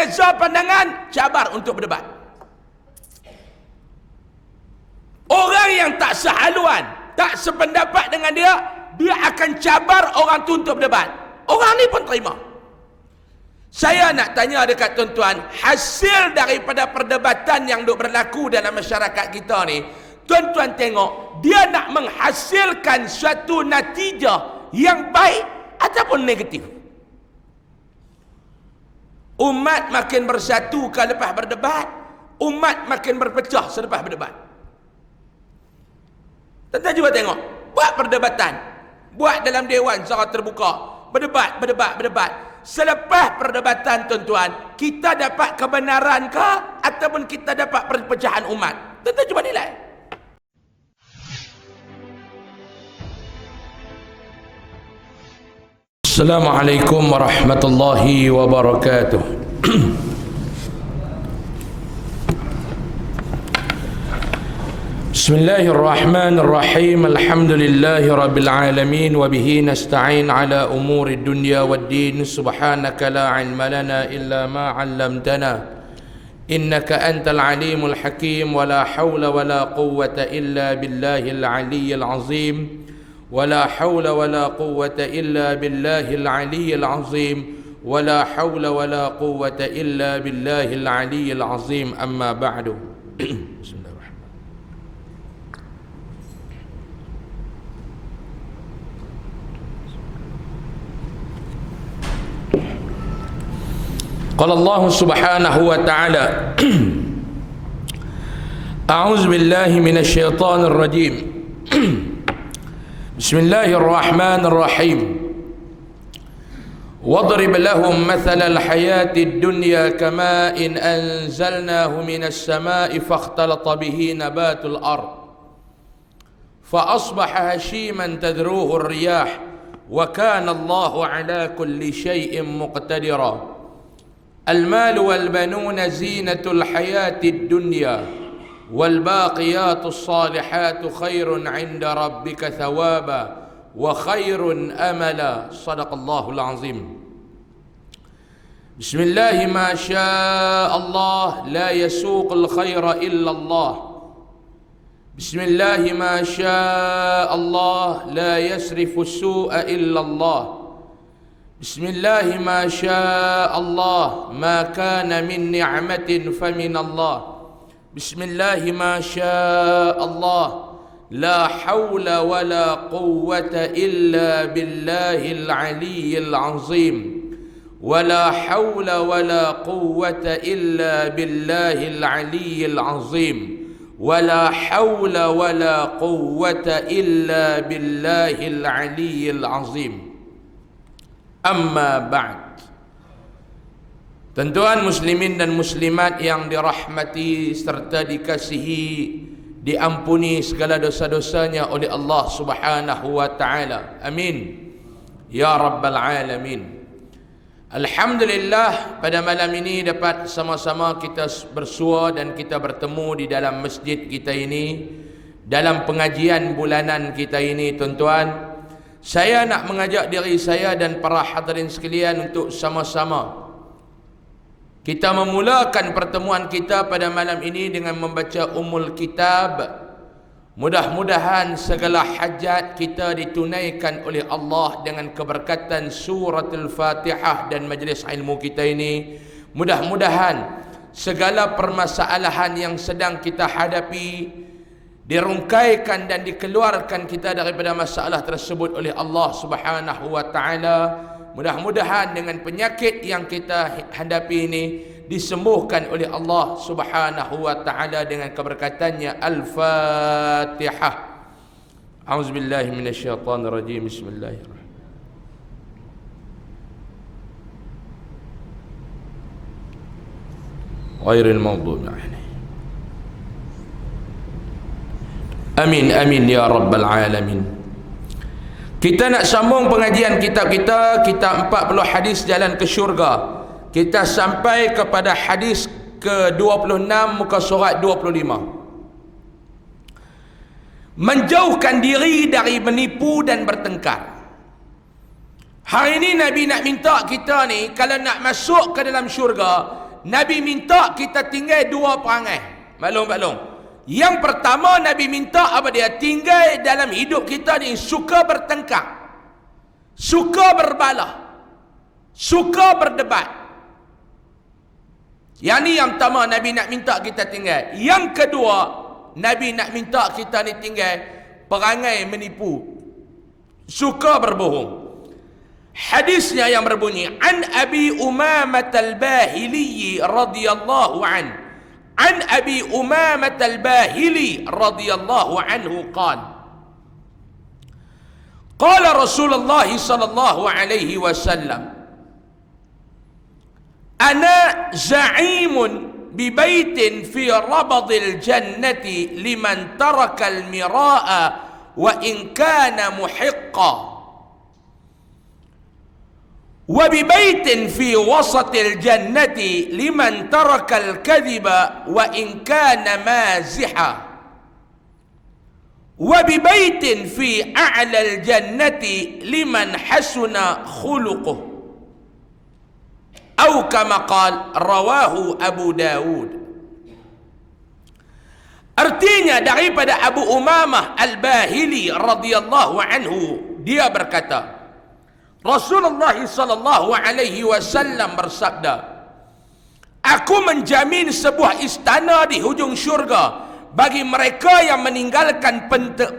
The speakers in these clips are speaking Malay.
berbeza pandangan, cabar untuk berdebat. Orang yang tak sehaluan, tak sependapat dengan dia, dia akan cabar orang tu untuk berdebat. Orang ni pun terima. Saya nak tanya dekat tuan-tuan, hasil daripada perdebatan yang duk berlaku dalam masyarakat kita ni, tuan-tuan tengok, dia nak menghasilkan suatu natijah yang baik ataupun negatif. Umat makin bersatu selepas berdebat, umat makin berpecah selepas berdebat. Tuan-tuan cuba tengok, buat perdebatan, buat dalam dewan secara terbuka, berdebat. Selepas perdebatan tuan-tuan, kita dapat kebenaran ke ataupun kita dapat perpecahan umat? Tuan-tuan cuba nilai. Assalamualaikum warahmatullahi wabarakatuh. Bismillahirrahmanirrahim. Alhamdulillahi rabbil alamin wa bihi nasta'in ala umuri dunya waddin. Subhanaka la ilma lana illa ma 'allamtana innaka antal alimul hakim. Wa la hawla wa la quwwata illa billahil aliyyil azim. ولا حول ولا قوة إلا بالله العلي العظيم ولا حول ولا قوة إلا بالله العلي العظيم أما بعد. بسم الله الرحمن الرحيم. قال الله سبحانه وتعالى أعوذ بالله من الشيطان الرجيم. بسم الله الرحمن الرحيم. واضرب لهم مثل الحياة الدنيا كماء أنزلناه من السماء فاختلط به نبات الأرض فأصبح هشيما تذروه الرياح وكان الله على كل شيء مقتدرا. المال والبنون زينة الحياة الدنيا والباقيات الصالحات خير عند ربك ثوابا وخير أملا. صدق الله العظيم. بسم الله ما شاء الله لا يسوق الخير إلا الله. بسم الله ما شاء الله لا يسرف السوء إلا الله. بسم الله ما شاء الله ما كان من نعمة فمن الله. بسم الله ما شاء الله لا حول ولا قوة إلا بالله العلي العظيم. ولا حول ولا قوة إلا بالله العلي العظيم. ولا حول ولا قوة إلا بالله العلي العظيم. أما بعد. Tuan-tuan muslimin dan muslimat yang dirahmati serta dikasihi, diampuni segala dosa-dosanya oleh Allah Subhanahu wa taala. Amin. Ya rabbal alamin. Alhamdulillah, pada malam ini dapat sama-sama kita bersua dan kita bertemu di dalam masjid kita ini dalam pengajian bulanan kita ini. Tuan-tuan, saya nak mengajak diri saya dan para hadirin sekalian untuk sama-sama kita memulakan pertemuan kita pada malam ini dengan membaca Ummul Kitab. Mudah-mudahan segala hajat kita ditunaikan oleh Allah dengan keberkatan suratul Fatihah dan majlis ilmu kita ini. Mudah-mudahan segala permasalahan yang sedang kita hadapi dirungkaikan dan dikeluarkan kita daripada masalah tersebut oleh Allah Subhanahu wa taala. Mudah-mudahan dengan penyakit yang kita hadapi ini disembuhkan oleh Allah Subhanahu wa taala dengan keberkatannya. Al-Fatihah. A'udzubillahi minasyaitonir rajim. Bismillahirrahmanirrahim. Ghairil maghdubi 'alaihim. Amin amin ya rabbal alamin. Kita nak sambung pengajian kitab kita, kitab 40 hadis jalan ke syurga. Kita sampai kepada hadis ke-26 muka surat 25. Menjauhkan diri dari menipu dan bertengkar. Hari ini Nabi nak minta kita ni, kalau nak masuk ke dalam syurga, Nabi minta kita tinggal dua perangai. Maklum. Yang pertama Nabi minta apa dia? Tinggal dalam hidup kita ni suka bertengkar, suka berbalah, suka berdebat. Yang ni yang pertama Nabi nak minta kita tinggal. Yang kedua Nabi nak minta kita ni tinggal perangai menipu, suka berbohong. Hadisnya yang berbunyi, an Abi Umamah al-Bahili radhiyallahu an Abi Umamah al-Bahili radhiyallahu anhu qala Rasulullah sallallahu alaihi wasallam, ana za'imun bibaitin fi rabadil jannati liman taraka al-mira'a wa in kana muhiqqa wa bibaitin fi wasatil jannati liman taraka al-kadhiba wa in kana maziha wa bibaitin fi a'la al-jannati liman hasuna khuluquh atau kama qala rawahu Abu Dawud. Artinya daripada Abu Umamah al-Bahili radhiyallahu anhu, dia berkata, Rasulullah sallallahu alaihi wasallam bersabda, aku menjamin sebuah istana di hujung syurga bagi mereka yang meninggalkan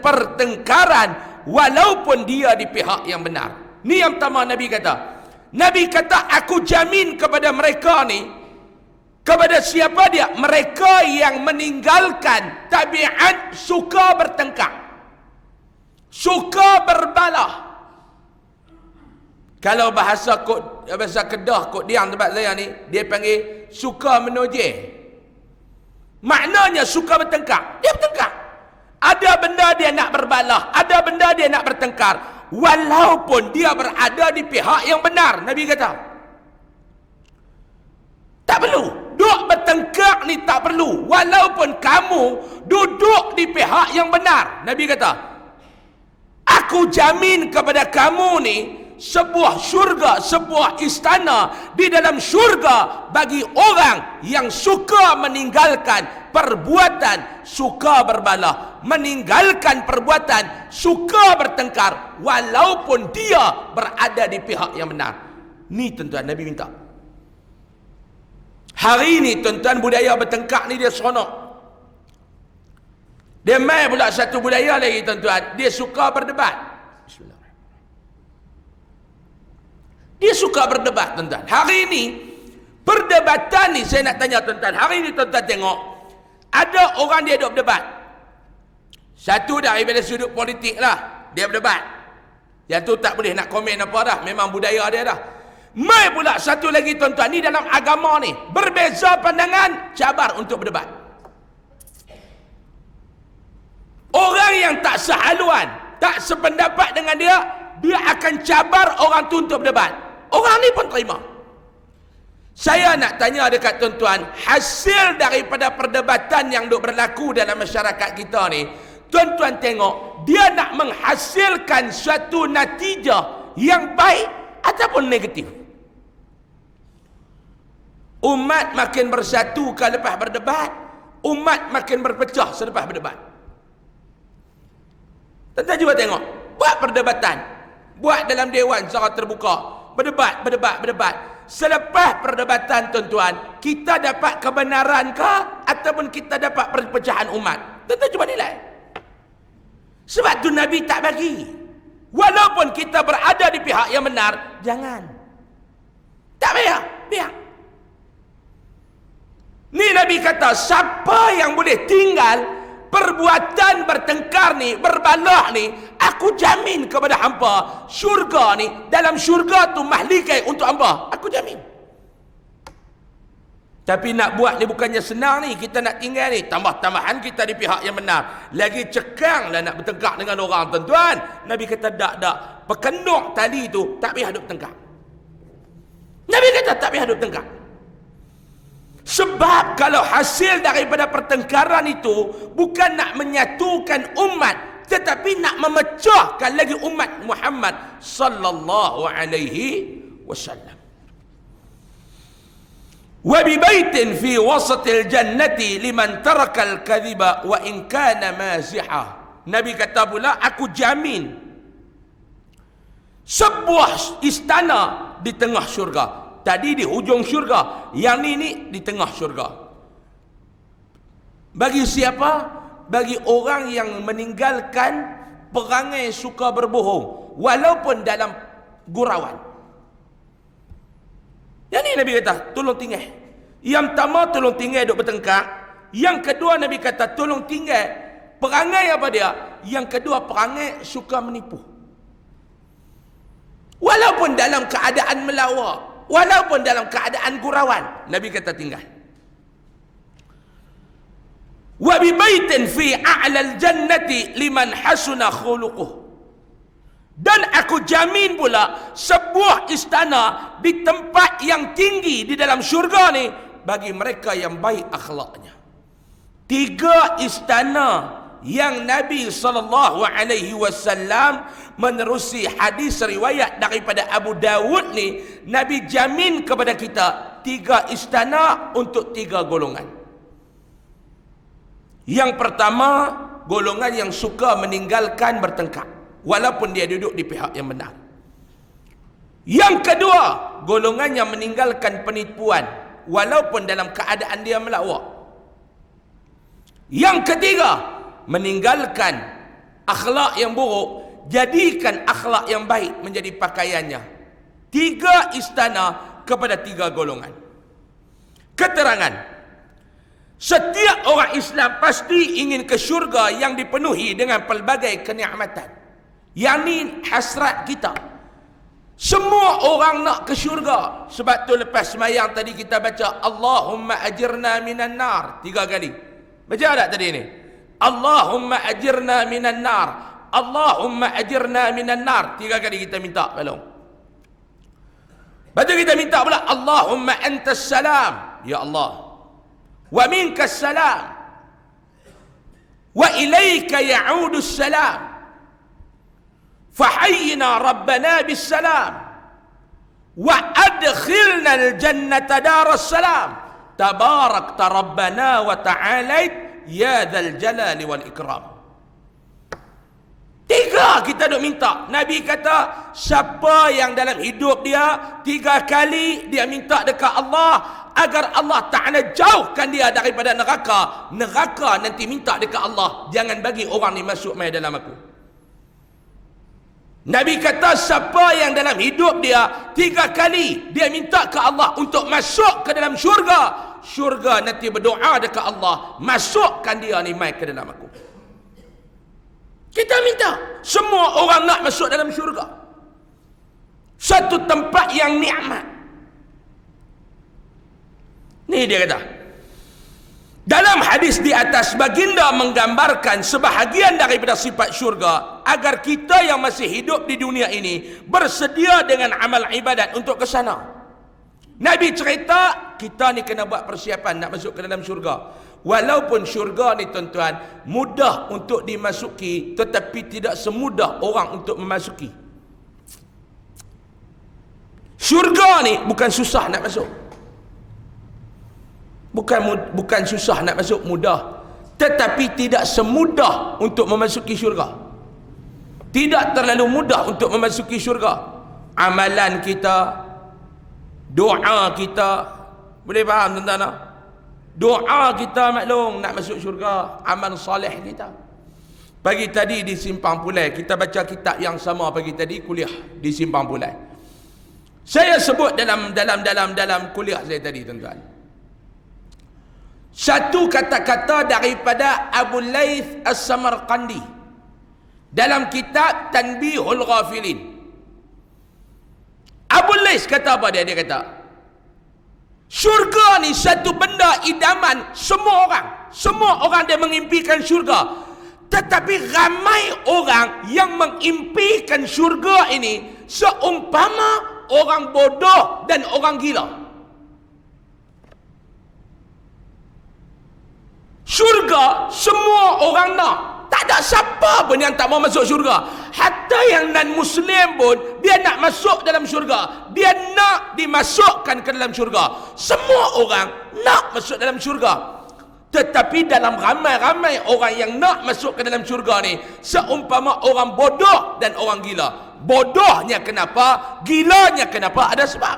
pertengkaran walaupun dia di pihak yang benar. Ni yang pertama Nabi kata. Nabi kata aku jamin kepada mereka ni, kepada siapa dia? Mereka yang meninggalkan tabiat suka bertengkar, suka berbalah. Kalau bahasa Kedah, kod diam tempat saya ni, dia panggil suka menojeh. Maknanya suka bertengkar. Dia bertengkar. Ada benda dia nak berbalah, ada benda dia nak bertengkar, walaupun dia berada di pihak yang benar. Nabi kata tak perlu duk bertengkar ni, tak perlu, walaupun kamu duduk di pihak yang benar. Nabi kata aku jamin kepada kamu ni sebuah syurga, sebuah istana di dalam syurga bagi orang yang suka meninggalkan perbuatan suka berbalah, meninggalkan perbuatan suka bertengkar, walaupun dia berada di pihak yang benar. Ni tuan-tuan Nabi minta. Hari ini tuan-tuan budaya bertengkar ni dia seronok. Dia mai pula satu budaya lagi tuan-tuan, dia suka berdebat. Bismillah. Dia suka berdebat tuan-tuan. Hari ini perdebatan ni saya nak tanya tuan-tuan. Hari ini tuan-tuan tengok ada orang dia duk berdebat. Satu daripada sudut politik lah dia berdebat. Yang tu tak boleh nak komen apa dah, memang budaya dia dah. Mai pula satu lagi tuan-tuan, ni dalam agama ni berbeza pandangan, cabar untuk berdebat. Orang yang tak sehaluan, tak sependapat dengan dia, dia akan cabar orang tu untuk berdebat. Orang ni pun terima. Saya nak tanya dekat tuan-tuan, hasil daripada perdebatan yang duk berlaku dalam masyarakat kita ni, tuan-tuan tengok, dia nak menghasilkan suatu natijah yang baik ataupun negatif. Umat makin bersatu kalau lepas berdebat, umat makin berpecah selepas berdebat. Tuan-tuan cuba tengok, buat perdebatan, buat dalam dewan secara terbuka, berdebat. Selepas perdebatan tuan-tuan, kita dapat kebenaran ke ataupun kita dapat perpecahan umat? Tuan-tuan cuba nilai. Sebab tu Nabi tak bagi. Walaupun kita berada di pihak yang benar, jangan. Tak payah, biar. Ni Nabi kata, siapa yang boleh tinggal perbuatan bertengkar ni, berbalah ni, aku jamin kepada hampa syurga ni, dalam syurga tu mahligai untuk hampa, aku jamin. Tapi nak buat ni bukannya senang ni, kita nak tinggal ni, tambah-tambahan kita di pihak yang benar, lagi cekang lah nak bertengkar dengan orang tuan-tuan. Nabi kata tak, perkenuk tali tu tak payah duk bertengkar. Nabi kata tak payah duk bertengkar. Sebab kalau hasil daripada pertengkaran itu bukan nak menyatukan umat, tetapi nak memecahkan lagi umat Muhammad sallallahu alaihi wasallam. Wa bi baitin fi wasatil jannati liman tarakal kadhiba wa in kana maziha. Nabi kata pula, aku jamin sebuah istana di tengah syurga. Tadi di hujung syurga, yang ni di tengah syurga. Bagi siapa? Bagi orang yang meninggalkan perangai suka berbohong walaupun dalam gurauan. Yang ni Nabi kata, tolong tinggal. Yang pertama, tolong tinggal duk bertengkar. Yang kedua, Nabi kata, tolong tinggal perangai apa dia? Yang kedua, perangai suka menipu. Walaupun dalam keadaan melawak, walaupun dalam keadaan gurauan, Nabi kata tinggal. Wa bi baitin fi a'lal jannati liman hasuna khuluquh. Dan aku jamin pula sebuah istana di tempat yang tinggi di dalam syurga ni bagi mereka yang baik akhlaknya. 3 istana yang Nabi SAW menerusi hadis riwayat daripada Abu Dawud ni, Nabi jamin kepada kita 3 istana untuk 3 golongan. Yang pertama, golongan yang suka meninggalkan bertengkar walaupun dia duduk di pihak yang benar. Yang kedua, golongan yang meninggalkan penipuan walaupun dalam keadaan dia melawak. Yang ketiga, meninggalkan akhlak yang buruk, jadikan akhlak yang baik menjadi pakaiannya. 3 istana kepada 3 golongan. Keterangan, setiap orang Islam pasti ingin ke syurga yang dipenuhi dengan pelbagai kenikmatan. Yang ni hasrat kita. Semua orang nak ke syurga. Sebab tu lepas semayang tadi kita baca Allahumma ajirna minan nar 3 kali. Baca tak tadi ni? Allahumma ajirna minan nar, Allahumma ajirna minan nar 3 kali kita minta tolong. Lepas tu kita minta pula Allahumma antas salam, ya Allah, wa minkas salam, wa ilaika ya'udus salam, fahayyina rabbana bis salam, wa adkhilna al jannata daras salam, tabarakta rabbana wa ta'alait ya dzal jalali wal ikram. 3 kita duk minta. Nabi kata, siapa yang dalam hidup dia 3 kali dia minta dekat Allah agar Allah Ta'ala jauhkan dia daripada neraka, neraka nanti minta dekat Allah, jangan bagi orang ni masuk mai dalam aku. Nabi kata, siapa yang dalam hidup dia 3 kali dia minta ke Allah untuk masuk ke dalam syurga, syurga nanti berdoa dekat Allah, masukkan dia ni mai ke dalam aku. Kita minta, semua orang nak masuk dalam syurga. Satu tempat yang nikmat. Ni dia kata, dalam hadis di atas, baginda menggambarkan sebahagian daripada sifat syurga agar kita yang masih hidup di dunia ini bersedia dengan amal ibadat untuk ke sana. Nabi cerita, kita ni kena buat persiapan nak masuk ke dalam syurga. Walaupun syurga ni tuan-tuan mudah untuk dimasuki, tetapi tidak semudah orang untuk memasuki. Syurga ni bukan susah nak masuk. Bukan susah nak masuk, mudah. Tetapi tidak semudah untuk memasuki syurga. Tidak terlalu mudah untuk memasuki syurga. Amalan kita, doa kita, boleh faham tuan-tuan tak? Doa kita maklum nak masuk syurga, amal soleh kita. Pagi tadi di Simpang Pulai kita baca kitab yang sama, pagi tadi kuliah di Simpang Pulai. Saya sebut dalam kuliah saya tadi tuan-tuan, satu kata-kata daripada Abu Laith As-Samarqandi dalam kitab Tanbihul Ghafilin. Abu Laith kata apa dia? Dia kata, syurga ni satu benda idaman semua orang. Semua orang dia mengimpikan syurga. Tetapi ramai orang yang mengimpikan syurga ini seumpama orang bodoh dan orang gila. Syurga semua orang nak. Tak ada siapa pun yang tak mau masuk syurga. Hatta yang non-Muslim pun dia nak masuk dalam syurga. Dia nak dimasukkan ke dalam syurga. Semua orang nak masuk dalam syurga. Tetapi dalam ramai-ramai orang yang nak masuk ke dalam syurga ni, seumpama orang bodoh dan orang gila. Bodohnya kenapa? Gilanya kenapa? Ada sebab.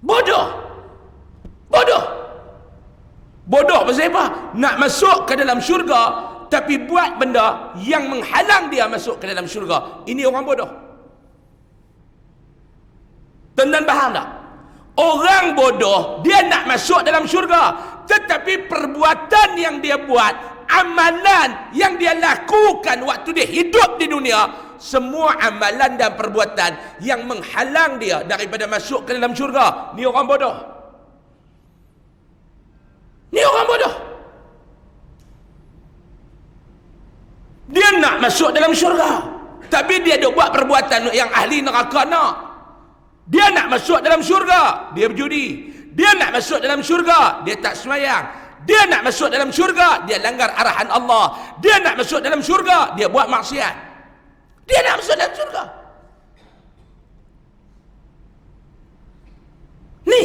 Bodoh. Bodoh pasal apa? Nak masuk ke dalam syurga, tapi buat benda yang menghalang dia masuk ke dalam syurga. Ini orang bodoh. Tuan-tuan faham tak? Orang bodoh, dia nak masuk dalam syurga, tetapi perbuatan yang dia buat, amalan yang dia lakukan waktu dia hidup di dunia, semua amalan dan perbuatan yang menghalang dia daripada masuk ke dalam syurga. Ni orang bodoh. Ni orang bodoh. Dia nak masuk dalam syurga, tapi dia duk buat perbuatan yang ahli neraka nak. Dia nak masuk dalam syurga, dia berjudi. Dia nak masuk dalam syurga, dia tak sembahyang. Dia nak masuk dalam syurga, dia langgar arahan Allah. Dia nak masuk dalam syurga, dia buat maksiat. Dia nak masuk dalam syurga. Ni,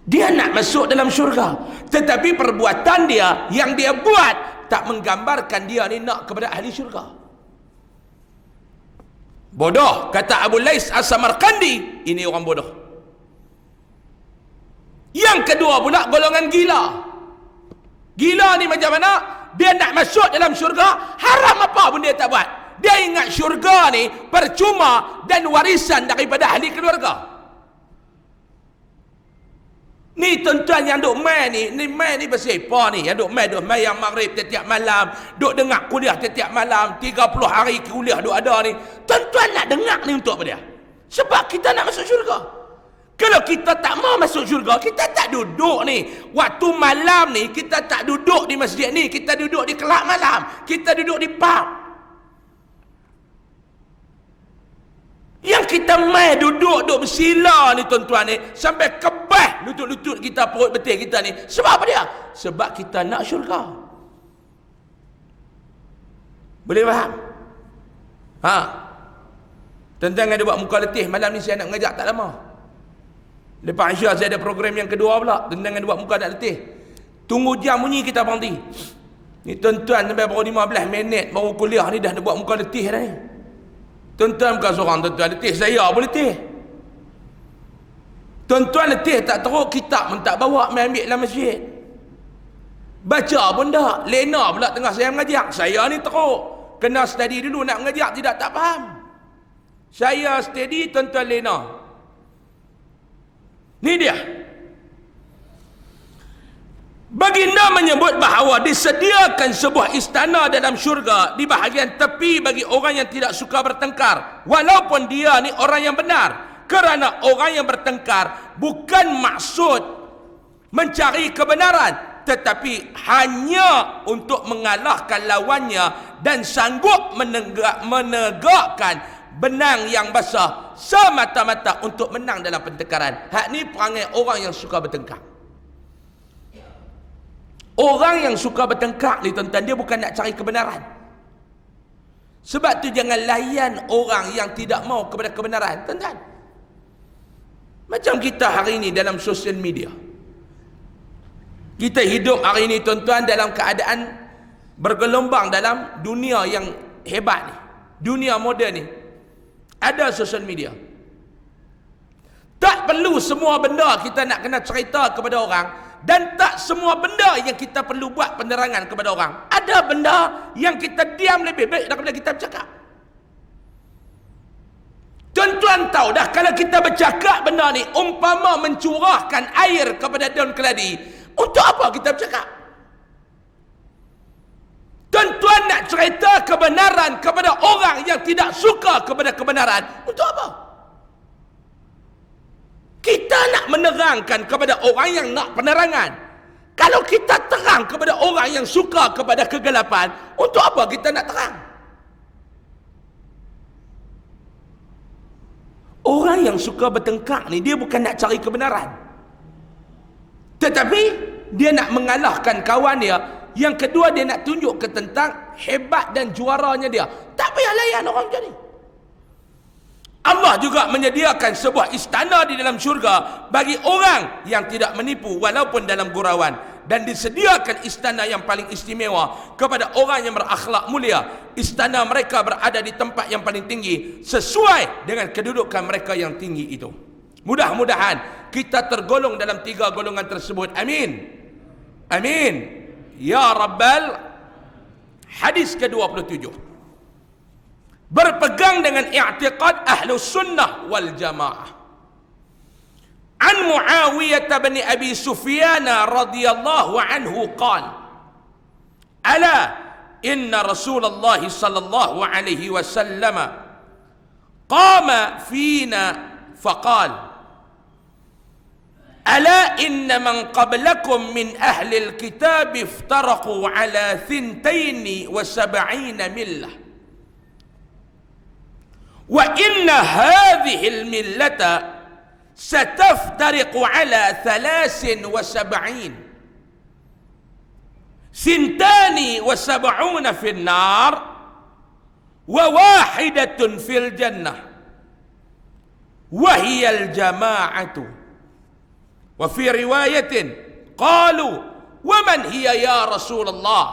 dia nak masuk dalam syurga, tetapi perbuatan dia yang dia buat tak menggambarkan dia ni nak kepada ahli syurga. Bodoh, kata Abu Lais As-Samarkandi. Ini orang bodoh. Yang kedua pula, golongan gila. Gila ni macam mana? Dia nak masuk dalam syurga, haram apa pun dia tak buat. Dia ingat syurga ni percuma dan warisan daripada ahli keluarga. Ni tuan-tuan yang duk main ni main ni pasal apa ni? Yang duk main yang maghrib setiap malam, duk dengar kuliah setiap malam, 30 hari kuliah duk ada ni. Tuan-tuan nak dengar ni untuk apa dia? Sebab kita nak masuk syurga. Kalau kita tak mau masuk syurga, kita tak duduk ni. Waktu malam ni, kita tak duduk di masjid ni, kita duduk di kelab malam, kita duduk di pub. Yang kita main duduk bersila ni tuan-tuan ni, sampai kebah lutut-lutut kita, perut betul kita ni. Sebab apa dia? Sebab kita nak syurga. Boleh faham? Ha? Tuan-tuan ada buat muka letih. Malam ni saya nak mengajar tak lama. Lepas Aisyah saya ada program yang kedua pula. Tuan-tuan ada buat muka tak letih. Tunggu jam bunyi kita berhenti. Ni tuan-tuan sampai baru 15 minit baru kuliah ni dah buat muka letih dah ni. Tuan-tuan bukan seorang tuan-tuan letih, saya pun letih. Tuan-tuan letih tak teruk, kitab pun tak bawa, main ambil dalam masjid. Baca pun tak, lena pula tengah saya mengajar. Saya ni teruk, kena study dulu nak mengajar, tidak tak faham. Saya steady, tuan-tuan lena. Ni dia. Baginda menyebut bahawa disediakan sebuah istana dalam syurga di bahagian tepi bagi orang yang tidak suka bertengkar, walaupun dia ni orang yang benar. Kerana orang yang bertengkar bukan maksud mencari kebenaran, tetapi hanya untuk mengalahkan lawannya dan sanggup menegakkan benang yang basah semata-mata untuk menang dalam pertengkaran. Hak ni perangai orang yang suka bertengkar. Orang yang suka bertengkar ni tuan-tuan, dia bukan nak cari kebenaran. Sebab tu jangan layan orang yang tidak mau kepada kebenaran, tuan-tuan. Macam kita hari ini dalam sosial media. Kita hidup hari ini tuan-tuan dalam keadaan bergelombang dalam dunia yang hebat ni. Dunia moden ni. Ada sosial media. Tak perlu semua benda kita nak kena cerita kepada orang. Dan tak semua benda yang kita perlu buat penerangan kepada orang. Ada benda yang kita diam lebih baik daripada kita bercakap. Tuan-tuan tahu dah, kalau kita bercakap benda ni umpama mencurahkan air kepada daun keladi, untuk apa kita bercakap? Tuan-tuan nak cerita kebenaran kepada orang yang tidak suka kepada kebenaran, untuk apa? Kita nak menerangkan kepada orang yang nak penerangan. Kalau kita terang kepada orang yang suka kepada kegelapan, untuk apa kita nak terang? Orang yang suka bertengkar ni, dia bukan nak cari kebenaran, tetapi dia nak mengalahkan kawan dia. Yang kedua, dia nak tunjuk ke tentang hebat dan juaranya dia. Tak payah layan orang macam ni. Allah juga menyediakan sebuah istana di dalam syurga bagi orang yang tidak menipu walaupun dalam gurauan. Dan disediakan istana yang paling istimewa kepada orang yang berakhlak mulia. Istana mereka berada di tempat yang paling tinggi sesuai dengan kedudukan mereka yang tinggi itu. Mudah-mudahan kita tergolong dalam 3 golongan tersebut. Amin. Amin. Ya Rabbal. Hadis ke-27. Berpegang dengan i'tiqad Ahlus Sunnah wal Jamaah. An Muawiyah bin Abi Sufyan radhiyallahu anhu qala: Ala inna Rasulullah sallallahu alaihi wasallam qama fina faqala: Ala inna man qablakum min ahli al-kitab iftaraqu ala 72 millah. Wa inna hadhihi al-millata ستفترق على 73 72 في النار وواحدة في الجنة وهي الجماعة. وفي رواية قالوا ومن هي يا رسول الله؟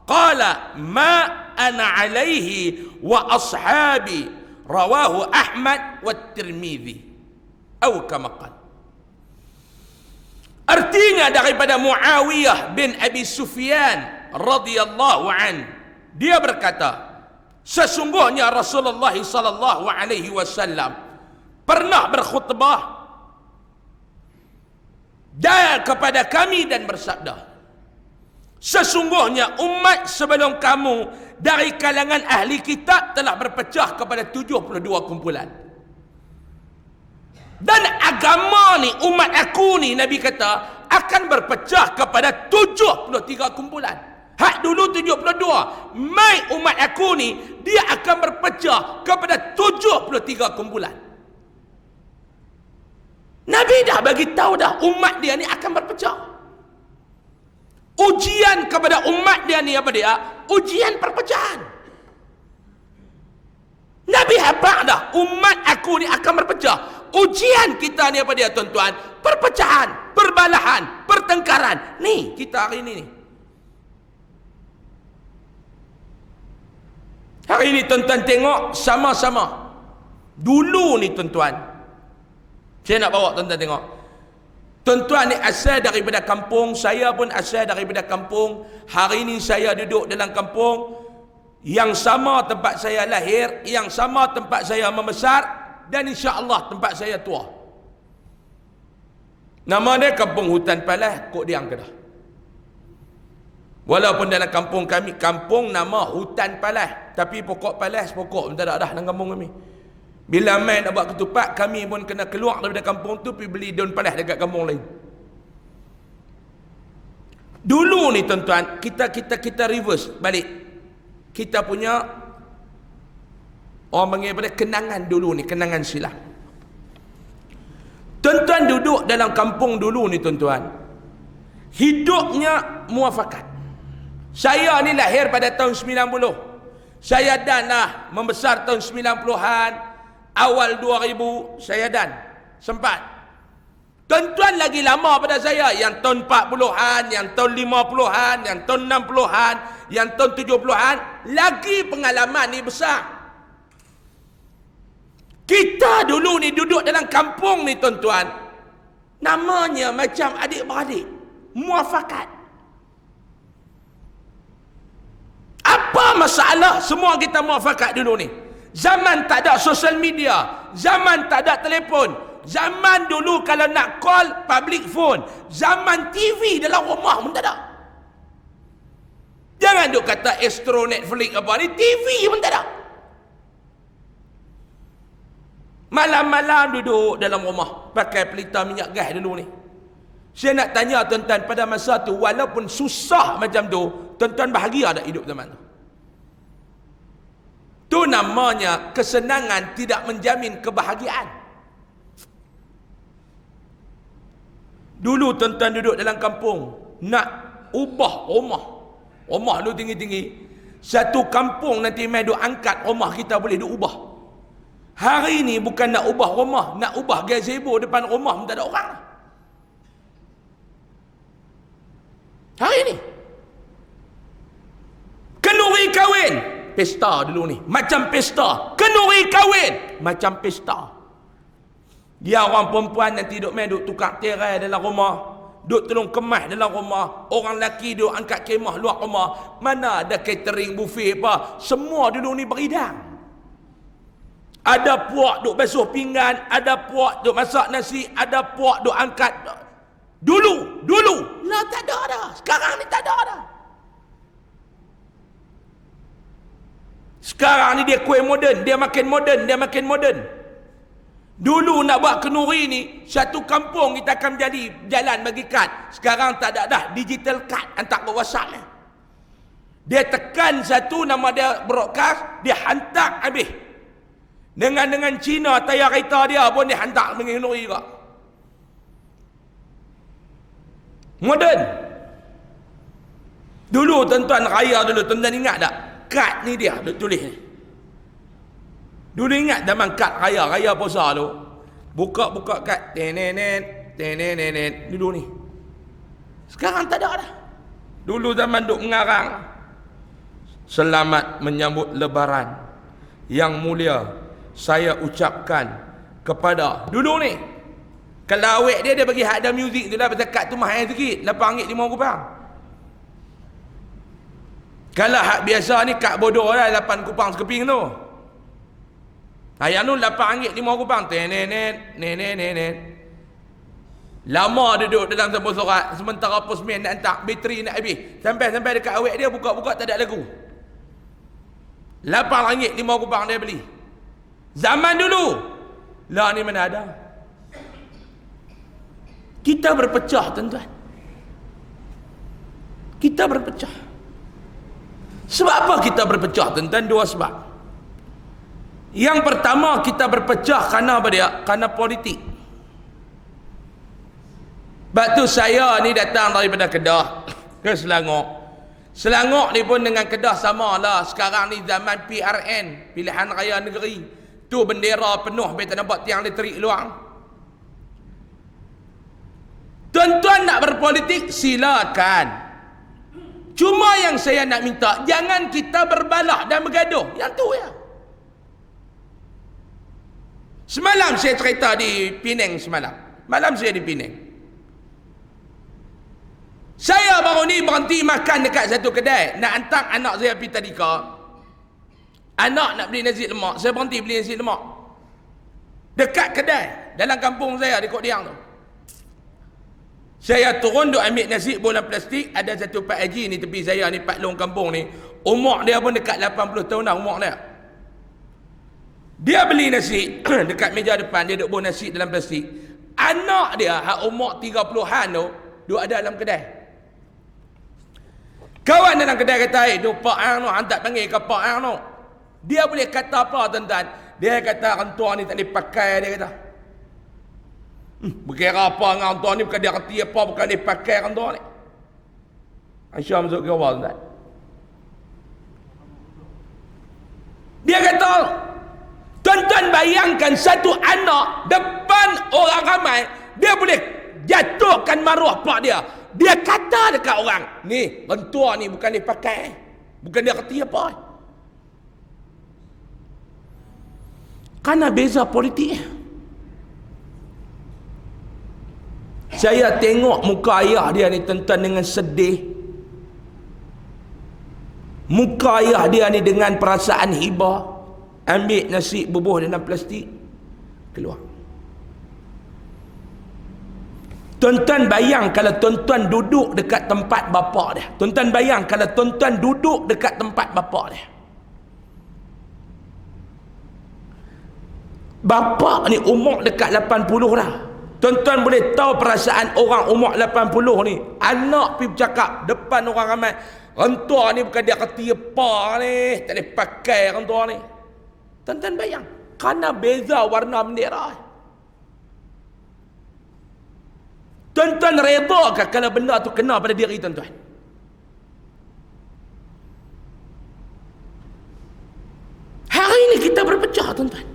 قال ما أنا عليه وأصحابي. رواه أحمد والترمذي. Atau kama qala. Artinya daripada Muawiyah bin Abi Sufyan radhiyallahu an, dia berkata, sesungguhnya Rasulullah sallallahu alaihi wasallam pernah berkhutbah dan kepada kami dan bersabda, sesungguhnya umat sebelum kamu dari kalangan ahli kitab telah berpecah kepada 72 kumpulan. Dan agama ni, umat aku ni, Nabi kata akan berpecah kepada 73 kumpulan. Hak dulu 72, mai umat aku ni dia akan berpecah kepada 73 kumpulan. Nabi dah bagi tahu dah umat dia ni akan berpecah. Ujian kepada umat dia ni apa dia? Ujian perpecahan. Nabi habaq dah umat aku ni akan berpecah. Ujian kita ni apa dia tuan-tuan? Perpecahan, perbalahan, pertengkaran. Ni kita hari ini ni. Hari ini tuan-tuan tengok sama-sama. Dulu ni tuan-tuan, saya nak bawa tuan-tuan tengok. Tuan-tuan ni asal daripada kampung, saya pun asal daripada kampung. Hari ini saya duduk dalam kampung yang sama tempat saya lahir, yang sama tempat saya membesar, dan insya-Allah tempat saya tua. Nama dia Kampung Hutan Palas, Kok Diang Kedah. Walaupun dalam kampung kami, kampung nama Hutan Palas, tapi pokok palas, pokok tak ada dah dalam kampung kami. Bila main nak buat ketupat, kami pun kena keluar daripada kampung tu pergi beli daun palas dekat kampung lain. Dulu ni tuan-tuan, kita reverse balik. Kita punya orang panggil pada kenangan dulu ni, kenangan silam. Tuan-tuan duduk dalam kampung dulu ni tuan-tuan, hidupnya muafakat. Saya ni lahir pada tahun 90. Saya dan lah membesar tahun 90-an, awal 2000 saya dan sempat. Tuan-tuan lagi lama pada saya, yang tahun 40-an, yang tahun 50-an, yang tahun 60-an, yang tahun 70-an, lagi pengalaman ni besar. Kita dulu ni duduk dalam kampung ni tuan-tuan, namanya macam adik-beradik, muafakat. Apa masalah semua kita muafakat dulu ni? Zaman tak ada sosial media, zaman tak ada telefon, zaman dulu kalau nak call public phone, zaman TV dalam rumah pun tak ada. Jangan duk kata Astro, Netflix apa ni, TV pun tak ada. Malam-malam duduk dalam rumah pakai pelita minyak gas dulu ni. Saya nak tanya tuan-tuan, pada masa tu walaupun susah macam tu, tuan-tuan bahagia tak hidup zaman tu? Tu namanya kesenangan tidak menjamin kebahagiaan. Dulu tuan-tuan duduk dalam kampung, nak ubah rumah dulu tinggi-tinggi. Satu kampung nanti mai duk angkat rumah kita boleh duk ubah. Hari ni bukan nak ubah rumah, nak ubah gazebo depan rumah pun tak ada orang. Hari ni kenduri kahwin, pesta dulu ni macam pesta. Kenduri kahwin macam pesta. Dia orang perempuan nanti duk main, duk tukar tirai dalam rumah, duk tolong kemas dalam rumah. Orang lelaki duk angkat kemah luar rumah. Mana ada catering buffet apa, semua dulu ni beridang. Ada puak duk basuh pinggan, ada puak duk masak nasi, ada puak duk angkat. Dulu lah tak ada dah. Sekarang ni tak ada dah. Sekarang ni dia kuih moden, dia makin moden. Dulu nak buat kenduri ni, satu kampung kita akan jadi jalan bagi kad. Sekarang tak ada dah, digital kad, hantar ke WhatsApp ni. Dia tekan satu, nama dia broadcast, dia hantar habis. Dengan Cina tayar kereta dia pun dia hantar pergi kenduri juga. Moden. Dulu tuan-tuan raya dulu, tuan-tuan ingat tak? Kad ni dia duk tulis ni. Dulu ingat zaman kad raya puasa tu. Buka kad, tenenet. Dulu ni. Sekarang tak ada dah. Dulu zaman duk mengarang. Selamat menyambut lebaran yang mulia saya ucapkan kepada. Dulu ni kalau awet dia bagi hak ada muzik tu lah, pasal kad tu mahal sikit, RM8.50. Kalau hak biasa ni kad bodoh lah, 8 kupang sekeping tu. Yang tu RM8.50. Nenet. Lama duduk dalam sebuah surat, sementara postman nak hantar, bateri nak habis. Sampai dekat awet dia, buka-buka tak ada lagu. RM8.50 dia beli. Zaman dulu lah ni mana ada. Kita berpecah tuan-tuan. Kita berpecah. Sebab apa kita berpecah tuan-tuan? Dua sebab. Yang pertama, kita berpecah kerana apa dia? Kerana politik. Sebab tu saya ni datang daripada Kedah ke Selangor. Selangor ni pun dengan Kedah sama lah. Sekarang ni zaman PRN, Pilihan Raya Negeri. Tu bendera penuh, tak nampak tiang elektrik luar. Tuan-tuan nak berpolitik, silakan. Cuma yang saya nak minta, jangan kita berbalah dan bergaduh. Yang tu ya. Semalam saya cerita di Penang semalam. Malam saya di Penang. Saya baru ni berhenti makan dekat satu kedai. Nak hantar anak saya pergi tadika. Anak nak beli nasi lemak. Saya berhenti beli nasi lemak. Dekat kedai. Dalam kampung saya di Kok Diang tu. Saya turun duk ambil nasi bola plastik. Ada satu Pak Haji ni tepi saya ni, Pak Long kampung ni. Umur dia pun dekat 80 tahun dah umur dia. Dia beli nasi dekat meja depan. Dia duk bawa nasi dalam plastik. Anak dia hak umur 30-an tu duk ada dalam kedai. Kawan dalam kedai kata, tu Pak Ang tu, hantar panggil ke Pak Ang tu. Dia boleh kata apa tuan-tuan? Dia kata rentua ni tak boleh pakai, dia kata. Berkira apa dengan rentua ni, bukan dia reti apa, bukan dia pakai rentua ni. Aisyah masuk ke awal tuan-tuan. Dia kata, tuan-tuan bayangkan satu anak depan orang ramai, dia boleh jatuhkan maruah pak dia. Dia kata dekat orang, ni rentua ni bukan dia pakai, bukan dia reti apa. Karena beza politik. Saya tengok muka ayah dia ni tuan-tuan dengan sedih. Muka ayah dia ni dengan perasaan hibah. Ambil nasi bubuh dalam plastik, keluar. Tuan-tuan bayang kalau tuan-tuan duduk dekat tempat bapa dia. Tuan-tuan bayang kalau tuan-tuan duduk dekat tempat bapa dia. Bapa ni umur dekat 80 dah. Tuan-tuan boleh tahu perasaan orang umur 80 ni. Anak pergi bercakap depan orang ramai, rentua ni bukan dia reti apa ni, tak boleh pakai rentua ni. Tuan-tuan bayang, kerana beza warna bendera. Tuan-tuan reda ke kalau benda tu kena pada diri tuan-tuan? Hari ini kita berpecah tuan-tuan.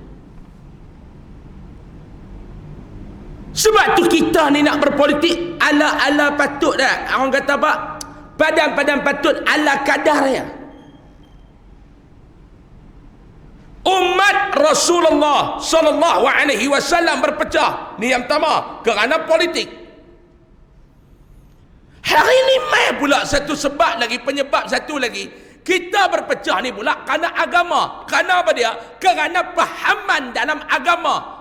kita ni nak berpolitik ala patut dah. Orang kata apa? Padan patut ala kadar ya. Umat Rasulullah sallallahu alaihi wasallam berpecah. Ni yang pertama, kerana politik. Hari ini mai pula satu sebab lagi, penyebab satu lagi. Kita berpecah ni pula kerana agama. Kerana apa dia? Kerana pahaman dalam agama.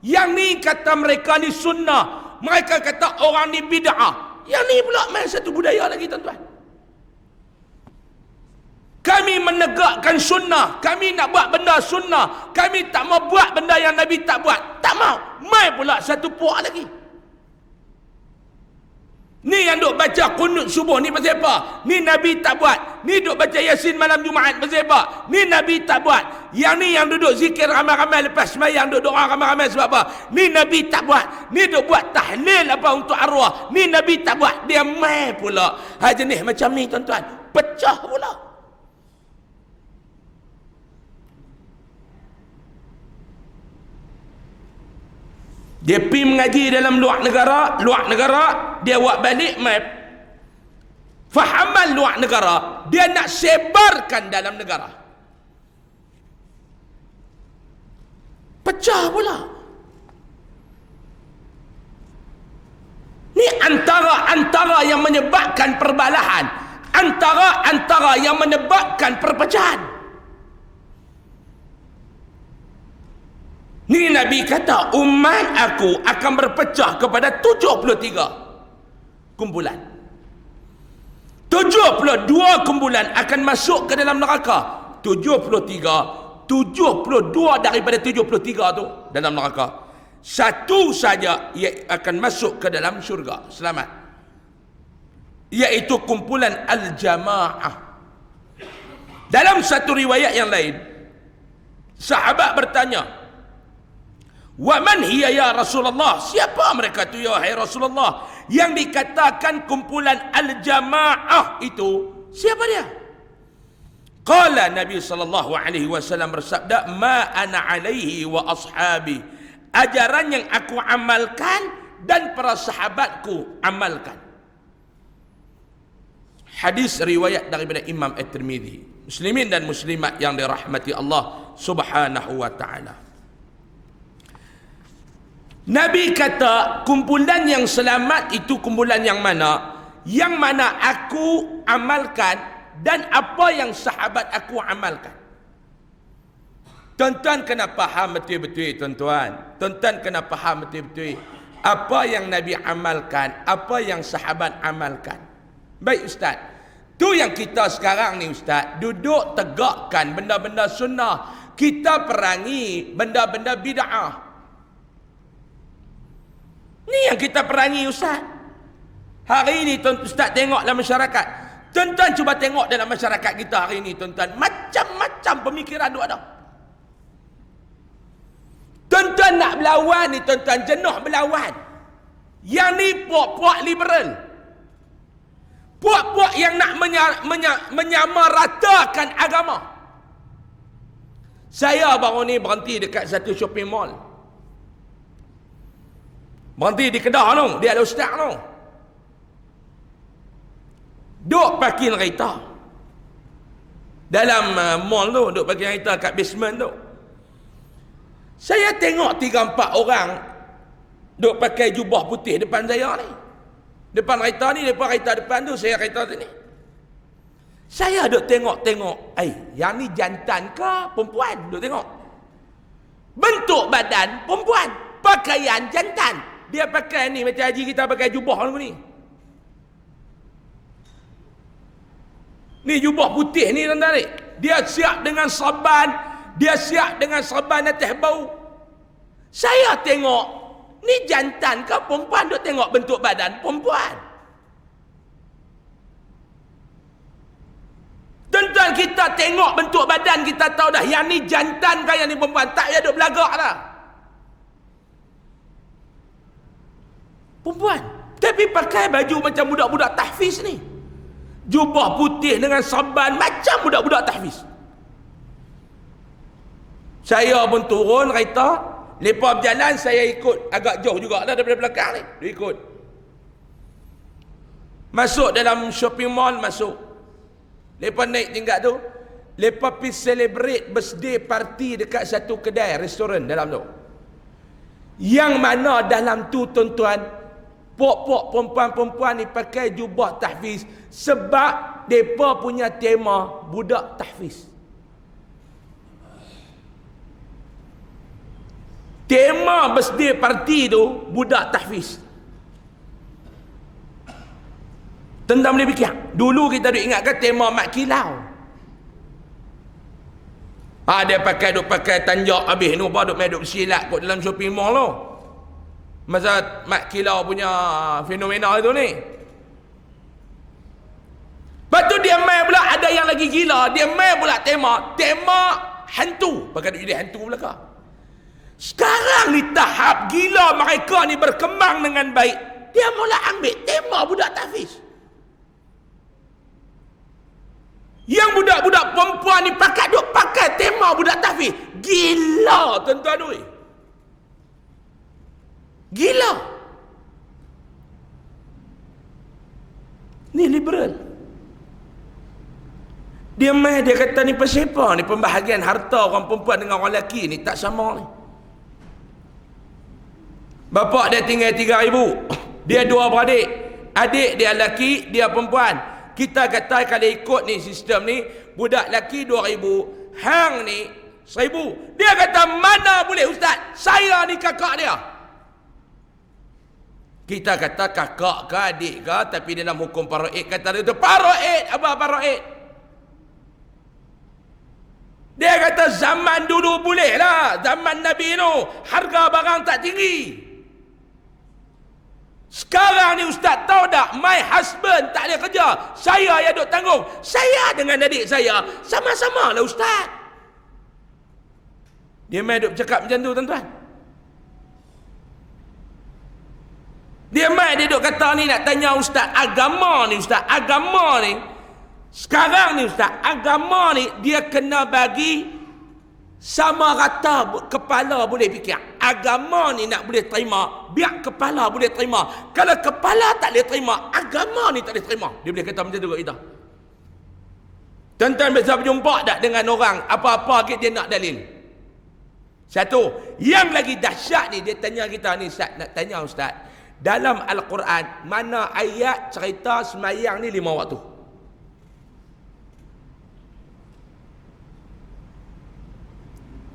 Yang ni kata mereka ni sunnah. Mereka kata orang ni bid'ah. Yang ni pula mai satu budaya lagi tuan-tuan. Kami menegakkan sunnah. Kami nak buat benda sunnah. Kami tak mau buat benda yang Nabi tak buat. Tak mau. Mai pula satu puak lagi. Ni yang duk baca kunut subuh ni pasal apa? Ni Nabi tak buat. Ni duk baca Yasin malam Jumaat pasal apa? Ni Nabi tak buat. Yang ni yang duduk zikir ramai-ramai lepas sembahyang, duduk doa ramai-ramai sebab apa? Ni Nabi tak buat. Ni duk buat tahlil apa untuk arwah. Ni Nabi tak buat. Dia mai pula. Jenis macam ni tuan-tuan. Pecah pula. Dia pergi mengaji dalam luar negara dia buat balik map fahaman luar negara, dia nak sebarkan dalam negara. Pecah pula. Ni antara yang menyebabkan perbalahan, antara yang menyebabkan perpecahan. Ni Nabi kata umat aku akan berpecah kepada 73 kumpulan. 72 kumpulan akan masuk ke dalam neraka. 72 daripada 73 tu dalam neraka. Satu saja ia akan masuk ke dalam syurga, selamat. Iaitu kumpulan Al-Jamaah. Dalam satu riwayat yang lain, sahabat bertanya, wa man hiya ya Rasulullah? Siapa mereka tu ya hai Rasulullah? Yang dikatakan kumpulan Al-Jamaah itu, siapa dia? Qala Nabi sallallahu alaihi wasallam bersabda, ma ana alaihi wa ashabi. Ajaran yang aku amalkan dan para sahabatku amalkan. Hadis riwayat daripada Imam At-Tirmidzi. Muslimin dan muslimat yang dirahmati Allah Subhanahu wa taala. Nabi kata kumpulan yang selamat itu kumpulan yang mana? Yang mana aku amalkan dan apa yang sahabat aku amalkan. Tuan-tuan kena faham betul-betul tuan-tuan. Tuan-tuan kena faham betul-betul apa yang Nabi amalkan, apa yang sahabat amalkan. Baik Ustaz. Tu yang kita sekarang ni Ustaz, duduk tegakkan benda-benda sunnah. Kita perangi benda-benda bid'ah. Ni yang kita perangi Ustaz. Hari ini tuan Ustaz tengok dalam masyarakat. Tuan-tuan cuba tengok dalam masyarakat kita hari ini tuan-tuan. Macam-macam pemikiran tu ada. Tuan-tuan nak berlawan ni tuan-tuan, jenuh berlawan. Yang ni puak-puak liberal. Puak-puak yang nak menyamaratakan agama. Saya baru ni berhenti dekat satu shopping mall. Berhenti di Kedah tu, dia ada ustaz tu. Duk parking kereta. Dalam mall tu, duk parking kereta kat basement tu. Saya tengok 3-4 orang duk pakai jubah putih depan saya ni. Depan kereta ni, depan kereta depan tu, saya kereta sini. Saya duk tengok-tengok, yang ni jantan ke perempuan? Duk tengok. Bentuk badan perempuan, pakaian jantan. Dia pakai ni macam haji kita pakai jubah ni. Ni jubah putih ni tuan-tuan ni. Dia siap dengan serban, dia siap dengan serban atas bau. Saya tengok, ni jantan ke perempuan? Duk tengok bentuk badan perempuan. Tuan-tuan, kita tengok bentuk badan, kita tahu dah yang ni jantan ke yang ni perempuan. Tak payah duk belagak dah. Perempuan. Tapi pakai baju macam budak-budak tahfiz ni. Jubah putih dengan serban macam budak-budak tahfiz. Saya pun turun kereta, Lepas berjalan, saya ikut agak jauh juga lah daripada belakang ni. Dia ikut. Masuk dalam shopping mall, masuk. Lepas naik tingkat tu, lepas pergi celebrate birthday party dekat satu kedai, restoran dalam tu. Yang mana dalam tu tuan-tuan, pok-pok perempuan-perempuan ni pakai jubah tahfiz. Sebab mereka punya tema budak tahfiz. Tema birthday party tu budak tahfiz. Tentang boleh fikir. Dulu kita duk ingatkan tema mak kilau. Dia pakai tanjak habis ni, duk main duk silat kot dalam shopping mall tu. Masa mak kilau punya fenomena itu ni. Lepas tu dia main pula, ada yang lagi gila, dia main pula tema hantu. Pakai duk jadi hantu belakang. Sekarang ni tahap gila mereka ni berkembang dengan baik. Dia mula ambil tema budak tahfiz. Yang budak-budak perempuan ni pakai tema budak tahfiz. Gila tuan-tuan. Gila. Ni liberal. Dia kata ni persiapa ni, pembahagian harta orang perempuan dengan orang lelaki ni tak sama ni. Bapak dia tinggal 3,000. Dia 2 beradik. Adik dia lelaki, dia perempuan. Kita kata kalau ikut ni sistem ni, budak lelaki 2,000, hang ni 1,000. Dia kata mana boleh ustaz, saya ni kakak dia. Kita kata kakak ke adik ke, tapi dalam hukum paraid kata dia tu paraid. Apa paraid? Dia kata zaman dulu boleh lah, zaman Nabi Nuh harga barang tak tinggi. Sekarang ni ustaz tahu tak, my husband tak boleh kerja, saya yang duk tanggung. Saya dengan adik saya sama-sama lah ustaz. Dia main duk cakap macam tu tuan-tuan. Dia duk kata ni, nak tanya ustaz, agama ni ustaz, agama ni sekarang ni ustaz, agama ni dia kena bagi sama rata. Kepala boleh fikir, agama ni nak boleh terima, biar kepala boleh terima. Kalau kepala tak boleh terima, agama ni tak boleh terima. Dia boleh kata macam tu kat kita. Tuan-tuan biasa berjumpa tak dengan orang apa-apa dia nak dalil. Satu, yang lagi dahsyat ni, dia tanya kita ni, ustaz, nak tanya ustaz, dalam Al-Quran mana ayat cerita semayang ni 5 waktu?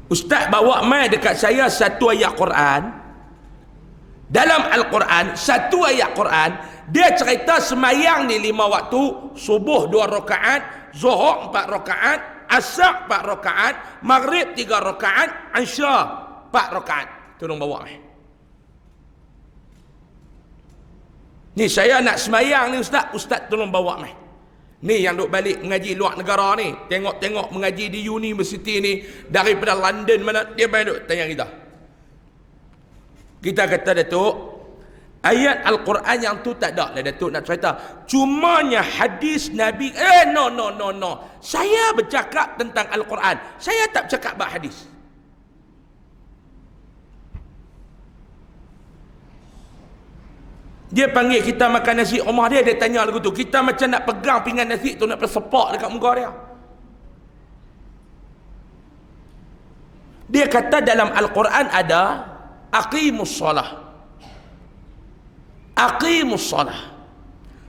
Ustaz bawa mai dekat saya satu ayat Quran. Dalam Al-Quran, satu ayat Quran, dia cerita semayang ni 5 waktu. Subuh 2 rakaat, Zuhur 4 rakaat, Asar 4 rakaat, Maghrib 3 rakaat, Isya 4 rakaat. Tolong bawa mai. Ni saya nak semayang ni ustaz, ustaz tolong bawa mai. Ni yang duk balik mengaji luar negara ni, tengok-tengok mengaji di universiti ni daripada London mana, dia main duk tanya kita. Kita kata Datuk, ayat Al-Quran yang tu tak ada lah Datuk nak cerita. Cumanya hadis Nabi, no. Saya bercakap tentang Al-Quran, saya tak bercakap bab hadis. Dia panggil kita makan nasi rumah dia, dia tanya lagu tu. Kita macam nak pegang pinggan nasi tu, nak sepak dekat muka dia. Dia kata dalam Al-Quran ada aqimus solah. Aqimus solah.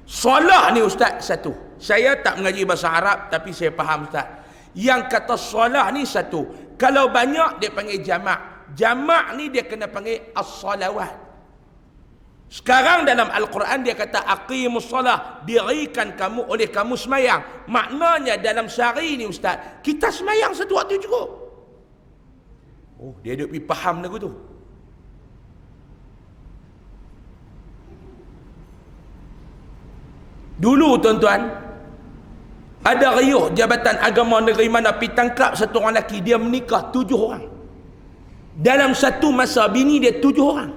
Solah ni ustaz satu. Saya tak mengaji bahasa Arab tapi saya faham ustaz. Yang kata solah ni satu. Kalau banyak dia panggil jamak. Jamak ni dia kena panggil as-salawat. Sekarang dalam Al-Quran dia kata aqimus solah, dirikan kamu oleh kamu semayang. Maknanya dalam sehari ni ustaz, kita semayang satu waktu cukup. Oh, dia duk pergi faham lagu tu. Dulu tuan-tuan, ada riuh Jabatan Agama Negeri mana pergi tangkap satu orang lelaki, dia menikah 7 orang. Dalam satu masa bini dia 7 orang.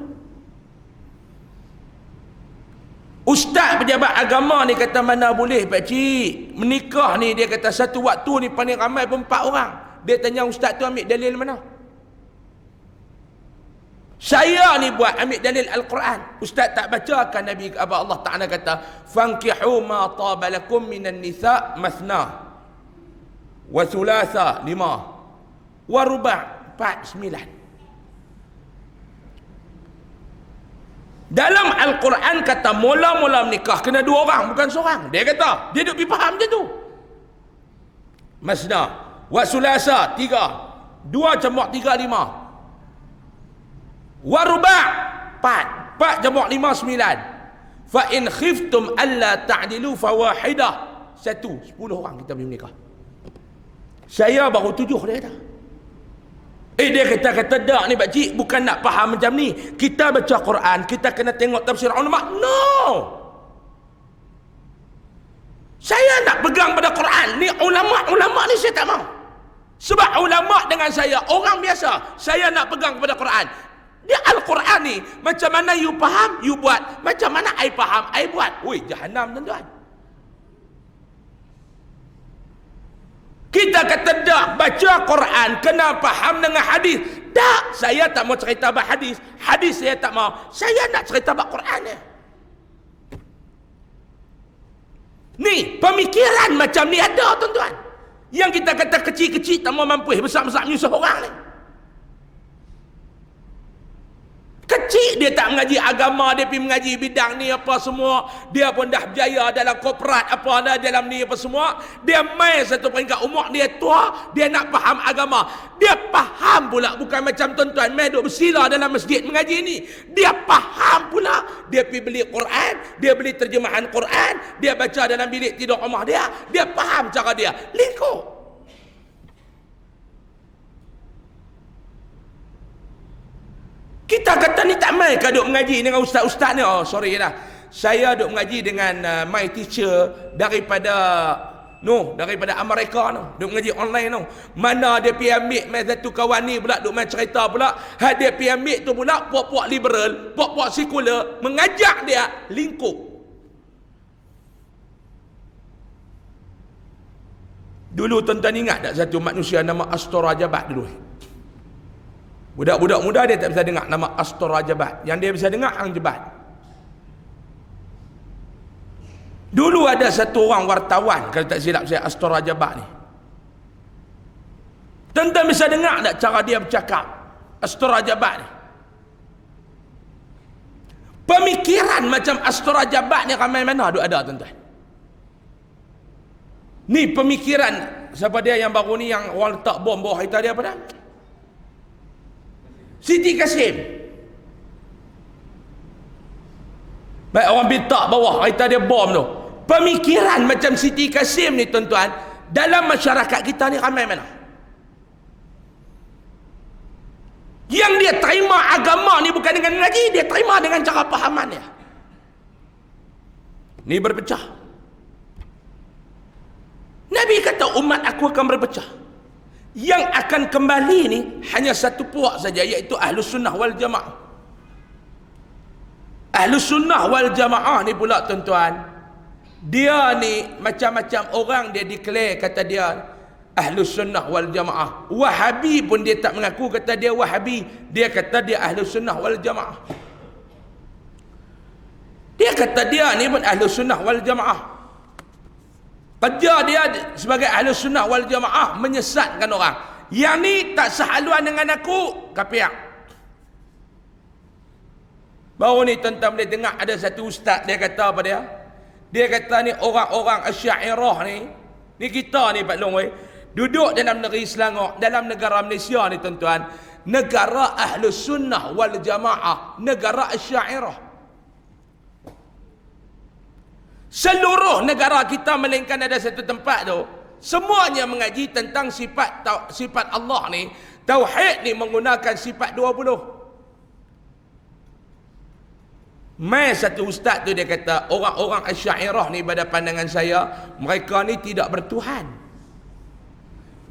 Ustaz pejabat agama ni kata mana boleh pakcik, menikah ni dia kata satu waktu ni paling ramai pun 4 orang. Dia tanya ustaz tu ambil dalil mana? Saya ni buat ambil dalil Al-Quran. Ustaz tak baca kan Nabi apa Allah Ta'ala kata, fankihu ma tabalakum minan nisa mathna wa thulatha 5 wa ruba' 4 9. Dalam Al-Quran kata mula-mula menikah kena 2 orang, bukan seorang. Dia kata, dia duk pergi faham macam tu. Masna wa thulatha 3, 2 jambak 3 5. Waruba' 4 jambak 5 9. Fa in khiftum alla ta'dilu fawahidah 1. 10 orang kita boleh menikah. Saya baru 7 dia kata. Dia kata dak ni pak cik, bukan nak faham macam ni. Kita baca Quran, kita kena tengok tafsir ulama. No. Saya nak pegang pada Quran. Ni ulama ni saya tak mau. Sebab ulama dengan saya orang biasa. Saya nak pegang pada Quran. Dia Al-Quran ni, macam mana you faham, you buat. Macam mana I faham, I buat. Ui, jahanam tuan-tuan. Kita kata tak, baca Quran, kena faham dengan hadis. Tak, saya tak mau cerita abang hadis. Hadis saya tak mau. Saya nak cerita abang Quran ni. Ni, pemikiran macam ni ada tuan-tuan. Yang kita kata kecil-kecil tak mau mampu, besar-besar menyusah orang ni. Kecil dia tak mengaji agama, dia pergi mengaji bidang ni apa semua. Dia pun dah berjaya dalam korporat apa dah dalam ni apa semua. Dia main satu peringkat umur dia tua, dia nak faham agama. Dia faham pula, bukan macam tuan-tuan main duk bersila dalam masjid mengaji ni. Dia faham pula, dia pergi beli Quran, dia beli terjemahan Quran, dia baca dalam bilik tidur rumah dia faham cara dia. Lingkup. Kita kata ni tak main ke duk mengaji dengan ustaz-ustaz ni. Oh sorry lah. Saya duk mengaji dengan my teacher daripada Amerika tu. Duk mengaji online tu. Mana dia pergi ambil main satu kawan ni pula duk main cerita pula. Dia pergi ambil tu pula puak-puak liberal, puak-puak sekular mengajak dia lingkup. Dulu tuan-tuan ingat tak satu manusia nama Astor Rajabat dulu? Budak-budak muda dia tak bisa dengar nama Astor Rajabat. Yang dia bisa dengar Hang Jebat. Dulu ada satu orang wartawan, kalau tak silap saya, Astor Rajabat ni. Tuan-tuan bisa dengar tak cara dia bercakap? Astor Rajabat ni. Pemikiran macam Astor Rajabat ni ramai mana ada tuan-tuan. Ni pemikiran siapa dia yang baru ni yang orang letak bom bawah kita dia apa dah? Siti Kasim. Baik orang bintak bawah kita dia bom tu. Pemikiran macam Siti Kasim ni tuan-tuan, dalam masyarakat kita ni ramai mana? Yang dia terima agama ni bukan dengan ngaji, dia terima dengan cara fahaman dia. Ni berpecah. Nabi kata umat aku akan berpecah. Yang akan kembali ni hanya satu puak saja, iaitu Ahlus Sunnah wal Jamaah. Ahlus Sunnah wal Jamaah ni pula tuan-tuan, dia ni macam-macam orang dia declare kata dia Ahlus Sunnah wal Jamaah. Wahabi pun dia tak mengaku kata dia Wahabi, dia kata dia Ahlus Sunnah wal Jamaah. Dia kata dia ni pun Ahlus Sunnah wal Jamaah. Kerja dia sebagai Ahlus Sunnah wal Jamaah menyesatkan orang. Yang ni tak sehaluan dengan aku, kapiak. Baru ni tuan-tuan boleh dengar ada satu ustaz dia kata apa dia? Dia kata ni orang-orang Asy'ariyah ni kita ni Pak Long duduk dalam negeri Selangor, dalam negara Malaysia ni tuan-tuan, negara Ahlus Sunnah wal Jamaah, negara Asy'ariyah. Seluruh negara kita melainkan ada satu tempat tu, semuanya mengaji tentang sifat Allah ni. Tauhid ni menggunakan sifat 20. Mai satu ustaz tu dia kata orang-orang Asy'ariyah ni pada pandangan saya, mereka ni tidak bertuhan.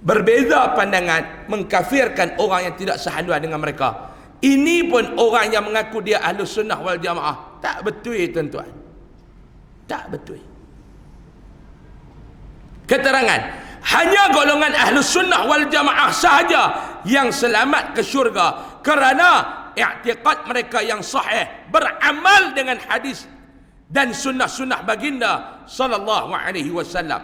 Berbeza pandangan, mengkafirkan orang yang tidak sehaluan dengan mereka. Ini pun orang yang mengaku dia Ahlus Sunnah wal Jamaah. Tak betul tuan-tuan. Tak betul. Keterangan, hanya golongan Ahlus Sunnah wal Jamaah sahaja yang selamat ke syurga, kerana i'tiqad mereka yang sahih, beramal dengan hadis dan sunnah-sunnah baginda sallallahu alaihi wasallam.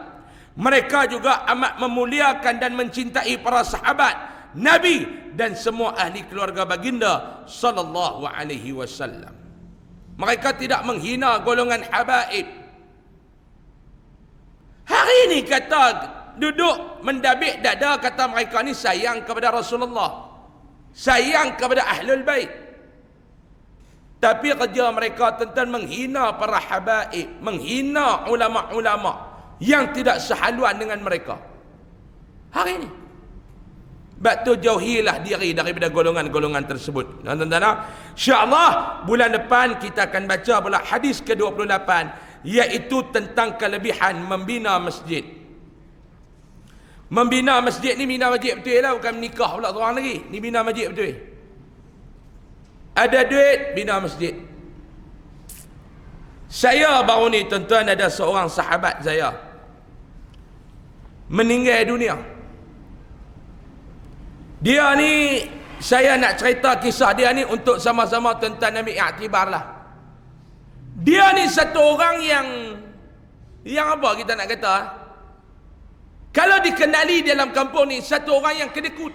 Mereka juga amat memuliakan dan mencintai para sahabat Nabi dan semua ahli keluarga baginda sallallahu alaihi wasallam. Mereka tidak menghina golongan habaib. Hari ini kata duduk mendabik dada, kata mereka ni sayang kepada Rasulullah, sayang kepada ahlul bait. Tapi kerja mereka tentang menghina para habaib, menghina ulama-ulama yang tidak sehaluan dengan mereka. Hari ini. Sebab tu jauhilah diri daripada golongan-golongan tersebut. Tuan-tuan, insya-Allah bulan depan kita akan baca pula hadis ke-28, iaitu tentang kelebihan membina masjid. Membina masjid ni bina masjid betul lah, bukan menikah pula seorang lagi. Ni bina masjid betul. Ada duit, bina masjid. Saya baru ni tuan-tuan, ada seorang sahabat saya meninggal dunia. Dia ni, saya nak cerita kisah dia ni untuk sama-sama tuan-tuan ambil iktibar lah. Dia ni satu orang yang apa kita nak kata, kalau dikenali dalam kampung ni, satu orang yang kedekut.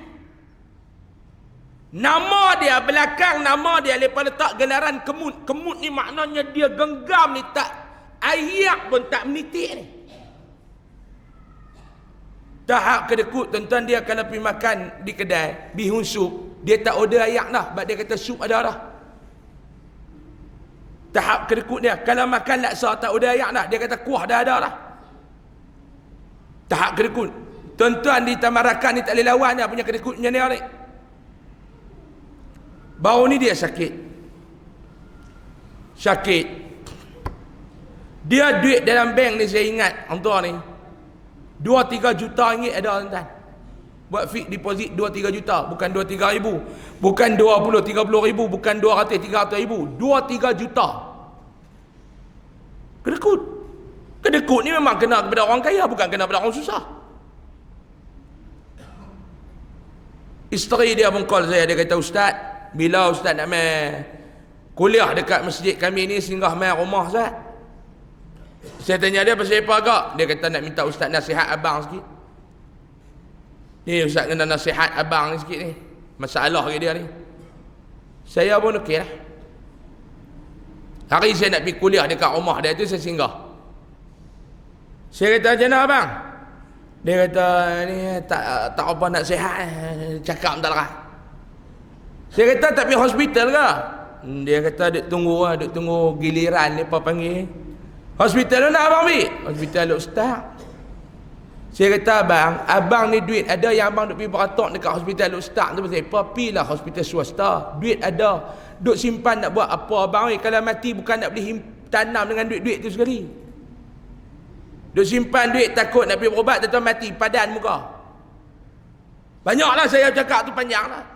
Nama dia, belakang nama dia lepas letak gelaran kemut. Kemut ni maknanya dia genggam ni, tak ayak pun tak menitik ni. Tahap kedekut tuan-tuan, dia kalau pergi makan di kedai bihun sup, dia tak order ayak dah, sebab dia kata sup ada dah. Tahap kedekut dia, kalau makan laksa tak order ayak dah, dia kata kuah dah ada dah. Tahap kedekut. Tuan-tuan di Tamarakan ni tak boleh lawan dia punya kedekut macam ni. Baru ni dia sakit. Dia duit dalam bank ni, saya ingat orang ni 2-3 juta ringgit ada tuan-tuan. Buat fixed deposit 2-3 juta, bukan 2-3 ribu, bukan 20-30 ribu, bukan 200-300 ribu, 2-3 juta. Kedekut ni memang kena kepada orang kaya, bukan kena kepada orang susah. Isteri dia pun call saya, dia kata, "Ustaz, bila Ustaz nak main kuliah dekat masjid kami ni, singgah main rumah Ustaz?" Saya tanya dia pasal apa agak? Dia kata nak minta Ustaz nasihat abang sikit. Ni Ustaz kena nasihat abang ni sikit ni, masalah ke dia ni. Saya pun okey lah. Hari saya nak pergi kuliah dekat rumah dia tu, saya singgah. Saya kata, "Macam mana abang?" Dia kata, "Ni tak apa nak sihat, cakap tak lah." Saya kata, "Tak pergi hospital ke?" Dia kata, duk tunggu giliran ni apa panggil. "Hospital mana abang pergi?" "Hospital Ustaz." Saya kata, abang ni duit ada yang abang duk pergi beratok dekat hospital Ustaz tu pasal apa? Pergilah hospital swasta, duit ada, duk simpan nak buat apa abang? Kalau mati bukan nak beli tanam dengan duit-duit tu sekali. Duk simpan duit takut nak pergi berubat, tuan mati padan muka. Banyaklah saya cakap tu, panjang lah.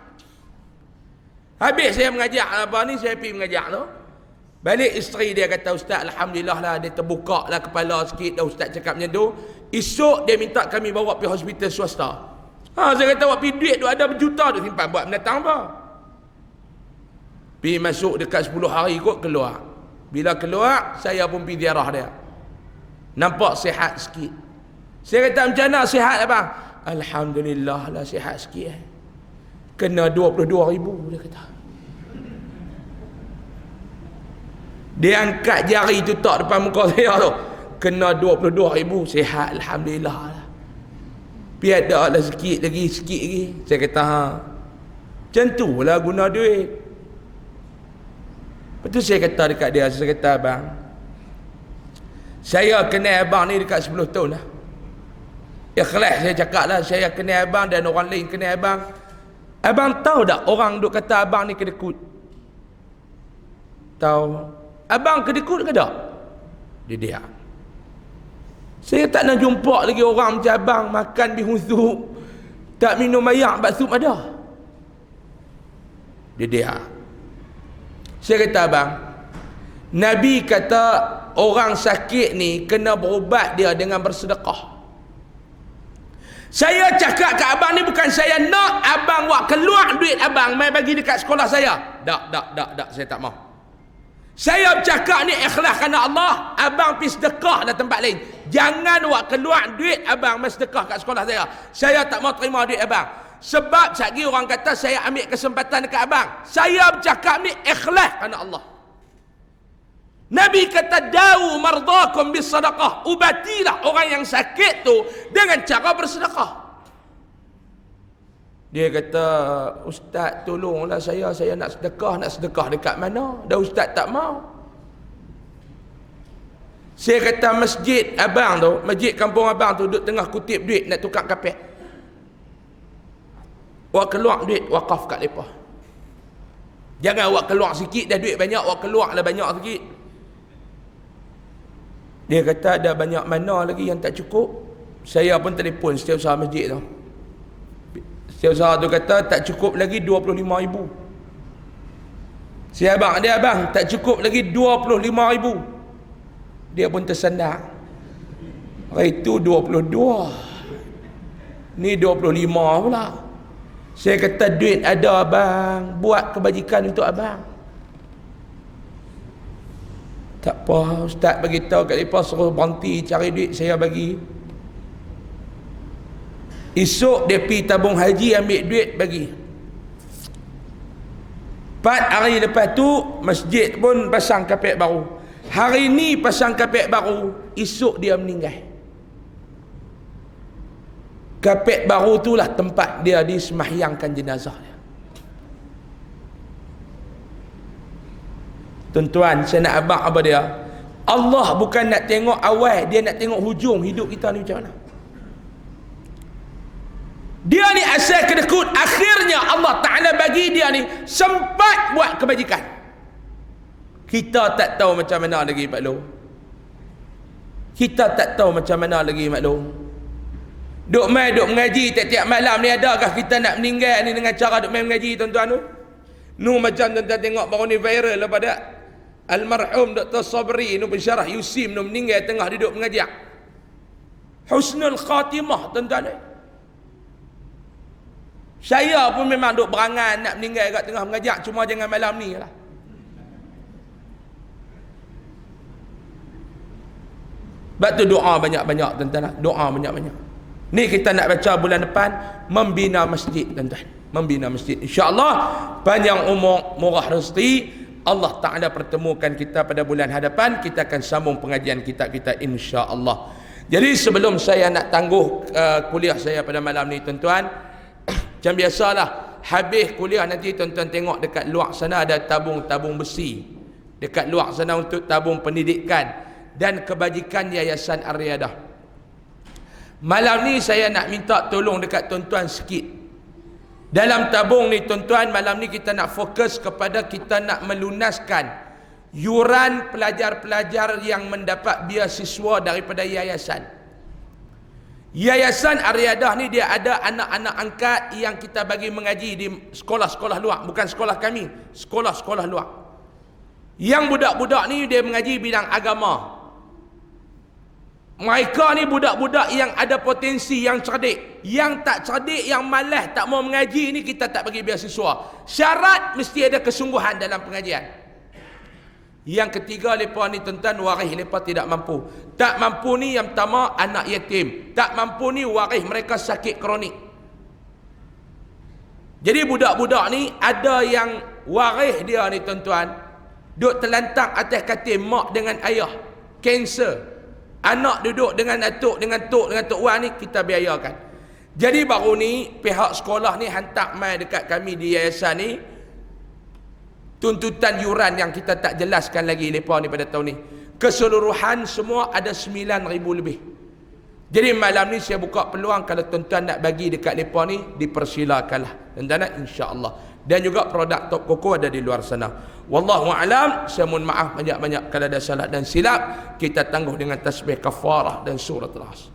Habis saya mengajak apa ni, saya pergi mengajak tu. Balik isteri dia kata, "Ustaz, alhamdulillah lah, dia terbuka lah kepala sikit dah Ustaz cakap macam tu." Esok dia minta kami bawa pergi hospital swasta. Saya kata, "Buat pergi duit tu ada berjuta tu simpan buat mendatang apa?" Pergi masuk dekat 10 hari kot keluar. Bila keluar, saya pun pergi ziarah dia. Nampak sihat sikit. Saya kata, "Macam mana sihat abang?" "Alhamdulillah lah sihat sikit." Kena 22 ribu dia kata. Dia angkat jari tu tak depan muka saya tu. Kena 22 ribu, sihat alhamdulillah lah. Biar ada lah sikit lagi. Saya kata, macam tu lah guna duit. Lepas tu saya kata dekat dia, saya kata, "Abang, saya kenal abang ni dekat 10 tahun lah. Ikhlas saya cakap lah, saya kenal abang dan orang lain kenal abang. Abang tahu tak orang duk kata abang ni kedekut? Tahu? Abang kedekut ke tak?" Dia diam. Saya tak nak jumpa lagi orang macam abang makan bihun sup, tak minum air, bak sup ada. Dia diam. Saya kata, "Abang, Nabi kata orang sakit ni kena berubat dia dengan bersedekah. Saya cakap kat abang ni bukan saya nak abang buat keluar duit abang mai bagi dekat sekolah saya. Tak, saya tak mau. Saya bercakap ni ikhlas kerana Allah. Abang pergi sedekah dalam tempat lain. Jangan buat keluar duit abang mai sedekah kat sekolah saya. Saya tak mau terima duit abang. Sebab sekali orang kata saya ambil kesempatan dekat abang. Saya bercakap ni ikhlas kerana Allah. Nabi kata da'u mardakum bis sadaqah. Ubatilah orang yang sakit tu dengan cara bersedekah. Dia kata, ustaz tolonglah saya nak sedekah dekat mana? Dah ustaz tak mau. Saya kata masjid abang tu, masjid kampung abang tu duduk tengah kutip duit nak tukar kapek. Awak keluar duit wakaf kat mereka. Jangan awak keluar sikit dah duit banyak, awak keluar lah banyak sikit. Dia kata ada banyak mana lagi yang tak cukup. Saya pun telefon setiausaha masjid tu. Setiausaha tu kata tak cukup lagi 25,000. Saya abang tak cukup lagi 25,000. Dia pun tersandar. Hari tu 22. Ni 25 pula. Saya kata duit ada abang, buat kebajikan untuk abang. Tak apa, ustaz beritahu kat mereka suruh berhenti cari duit saya bagi. Esok dia pergi tabung haji ambil duit bagi. 4 hari lepas tu masjid pun pasang kapek baru. Hari ni pasang kapek baru, esok dia meninggal. Kapek baru itulah tempat dia disemahyangkan jenazah dia. Tuan-tuan, saya nak abang apa dia? Allah bukan nak tengok awal, dia nak tengok hujung hidup kita ni macam mana. Dia ni asal kedekut, akhirnya Allah Ta'ala bagi dia ni sempat buat kebajikan. Kita tak tahu macam mana lagi Pak Long. Kita tak tahu macam mana lagi Mak Long. Duk mengaji tiap-tiap malam ni, adakah kita nak meninggal ni dengan cara duk main mengaji tuan-tuan tu? Nu macam tuan-tuan tengok baru ni viral apa dak? Almarhum Dr. Sabri nu pensyarah Yusim nu meninggal tengah duduk mengajar. Husnul khatimah tuan-tuan. Saya pun memang duk berangan nak meninggal kat tengah mengajar, cuma jangan malam ni lah. Sebab tu doa banyak-banyak tuan-tuan. Doa banyak-banyak. Ni kita nak baca bulan depan, membina masjid tuan-tuan. Membina masjid. InsyaAllah panjang umur, murah rezeki. Allah Ta'ala pertemukan kita pada bulan hadapan. Kita akan sambung pengajian kita insya-Allah. Jadi sebelum saya nak tangguh kuliah saya pada malam ni tuan-tuan, macam biasalah, habis kuliah nanti tuan-tuan tengok dekat luar sana ada tabung-tabung besi. Dekat luar sana untuk tabung pendidikan dan kebajikan Yayasan Ar-Riyadah. Malam ni saya nak minta tolong dekat tuan-tuan sikit. Dalam tabung ni tuan-tuan, malam ni kita nak fokus kepada kita nak melunaskan yuran pelajar-pelajar yang mendapat beasiswa daripada yayasan. Yayasan Ar-Riyadah ni dia ada anak-anak angkat yang kita bagi mengaji di sekolah-sekolah luar, bukan sekolah kami, sekolah-sekolah luar. Yang budak-budak ni dia mengaji bidang agama. Mereka ni budak-budak yang ada potensi, yang cerdik. Yang tak cerdik, yang malas, tak mau mengaji ni kita tak bagi beasiswa. Syarat mesti ada kesungguhan dalam pengajian. Yang ketiga, mereka ni tuan-tuan waris mereka tidak mampu. Tak mampu ni yang pertama anak yatim. Tak mampu ni waris mereka sakit kronik. Jadi budak-budak ni ada yang waris dia ni tuan-tuan duduk terlantak atas katil mak dengan ayah, kanser. Anak duduk dengan atuk, dengan tok wan ni kita biayakan. Jadi baru ni pihak sekolah ni hantar mai dekat kami di yayasan ni tuntutan yuran yang kita tak jelaskan lagi lepas ni pada tahun ni. Keseluruhan semua ada 9,000 lebih. Jadi malam ni saya buka peluang kalau tuan-tuan nak bagi dekat lepas ni dipersilakanlah. Tuan-tuan insya-Allah. Dan juga produk Top Koko ada di luar sana. Wallahu a'lam. Saya mohon maaf banyak-banyak kalau ada salah dan silap. Kita tangguh dengan tasbih kafarah dan surah Al-As.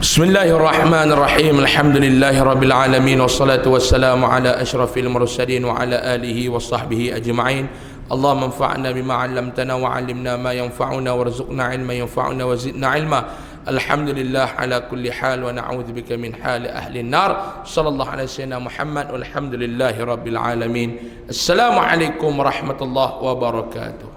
Bismillahirrahmanirrahim. Alhamdulillahirabbil alamin wassalatu wassalamu ala asyrafil mursalin wa ala alihi wa sahbihi ajma'in. Allahumma anfa'na bima 'allamtana wa 'allimna ma yanfa'una warzuqna 'ilman yanfa'una wa zidna 'ilma. Alhamdulillah ala kulli hal wa na'udzubika min hali ahli an-nar. Sallallahu alaihi wasallam Muhammad walhamdulillahirabbil alamin. Assalamualaikum warahmatullahi wabarakatuh.